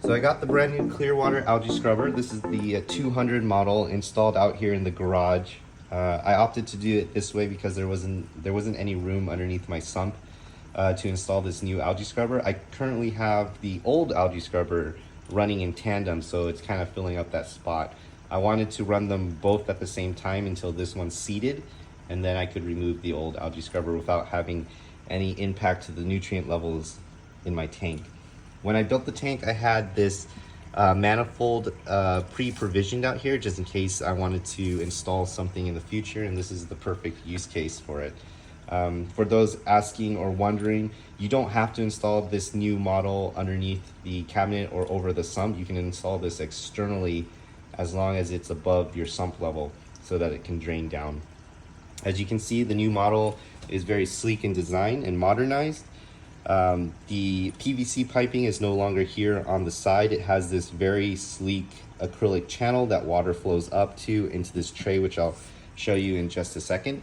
So I got the brand new Clearwater Algae Scrubber. This is the 200 model installed out here in the garage. I opted to do it this way because there wasn't any room underneath my sump to install this new algae scrubber. I currently have the old algae scrubber running in tandem, so it's kind of filling up that spot. I wanted to run them both at the same time until this one's seated, and then I could remove the old algae scrubber without having any impact to the nutrient levels in my tank. When I built the tank, I had this manifold pre-provisioned out here just in case I wanted to install something in the future, and this is the perfect use case for it. For those asking or wondering, you don't have to install this new model underneath the cabinet or over the sump. You can install this externally as long as it's above your sump level so that it can drain down. As you can see, the new model is very sleek in design and modernized. The PVC piping is no longer here on the side. It has this very sleek acrylic channel that water flows up to into this tray, which I'll show you in just a second.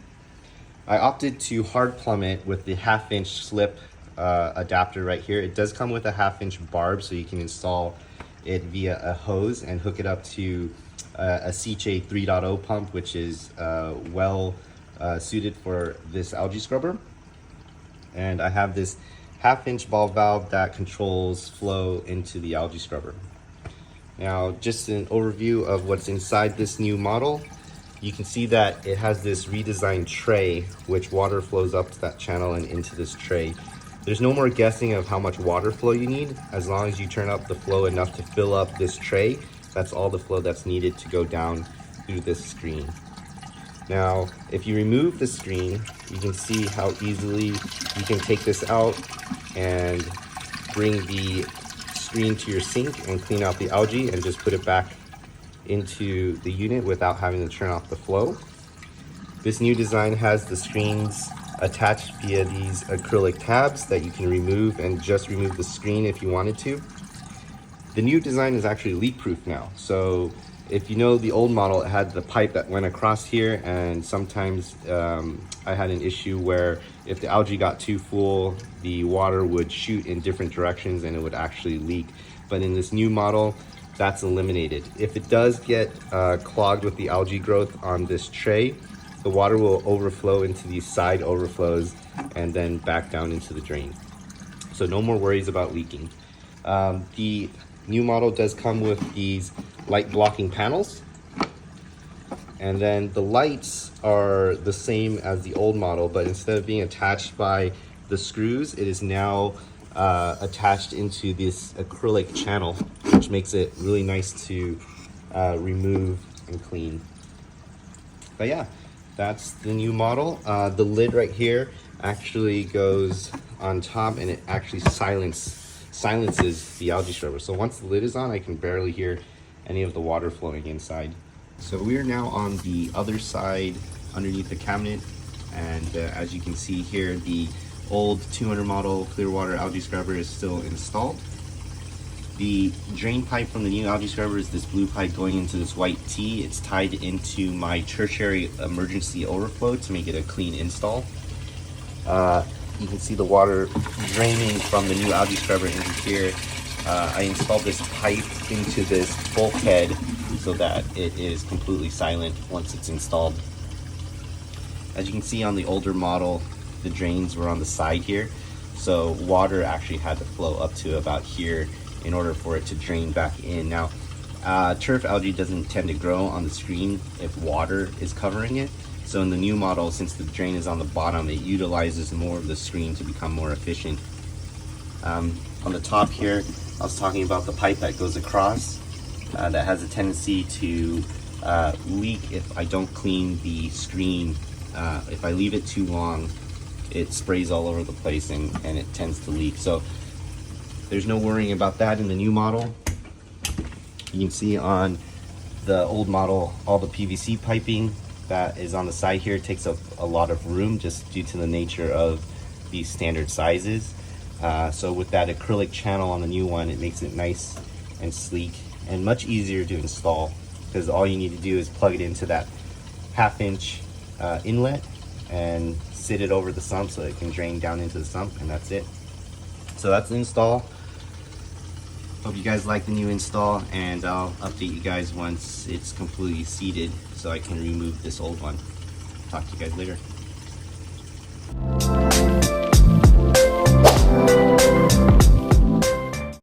I opted to hard plumb it with the 1/2" slip adapter right here. It does come with a 1/2" barb, so you can install it via a hose and hook it up to a CJ 3.0 pump, which is well suited for this algae scrubber. And I have this 1/2" ball valve that controls flow into the algae scrubber. Now, just an overview of what's inside this new model. You can see that it has this redesigned tray, which water flows up to that channel and into this tray. There's no more guessing of how much water flow you need. As long as you turn up the flow enough to fill up this tray, that's all the flow that's needed to go down through this screen. Now, if you remove the screen, you can see how easily you can take this out and bring the screen to your sink and clean out the algae and just put it back into the unit without having to turn off the flow. This new design has the screens attached via these acrylic tabs that you can remove and just remove the screen if you wanted to. The new design is actually leak proof now. So if you know the old model, it had the pipe that went across here, and sometimes I had an issue where if the algae got too full, the water would shoot in different directions and it would actually leak. But in this new model, that's eliminated. If it does get clogged with the algae growth on this tray, the water will overflow into these side overflows and then back down into the drain. So no more worries about leaking. The new model does come with these light blocking panels, and then the lights are the same as the old model, but instead of being attached by the screws, it is now attached into this acrylic channel, which makes it really nice to remove and clean. But yeah, that's the new model. The lid right here actually goes on top, and it actually silences the algae scrubber. So once the lid is on, I can barely hear any of the water flowing inside. So we are now on the other side underneath the cabinet, and as you can see here, the old 200 model Clearwater algae scrubber is still installed. The drain pipe from the new algae scrubber is this blue pipe going into this white T. It's tied into my tertiary emergency overflow to make it a clean install. You can see the water draining from the new algae scrubber into here. I installed this pipe into this bulkhead so that it is completely silent once it's installed. As you can see on the older model, the drains were on the side here, so water actually had to flow up to about here in order for it to drain back in. Now, turf algae doesn't tend to grow on the screen if water is covering it. So in the new model, since the drain is on the bottom, it utilizes more of the screen to become more efficient. On the top here, I was talking about the pipe that goes across that has a tendency to leak if I don't clean the screen. If I leave it too long, it sprays all over the place and it tends to leak. So there's no worrying about that in the new model. You can see on the old model, all the PVC piping that is on the side here takes up a lot of room just due to the nature of these standard sizes. So with that acrylic channel on the new one, it makes it nice and sleek and much easier to install, because all you need to do is plug it into that 1/2" inlet and sit it over the sump so it can drain down into the sump, and that's it. So that's the install. Hope you guys like the new install, and I'll update you guys once it's completely seated so I can remove this old one. Talk to you guys later.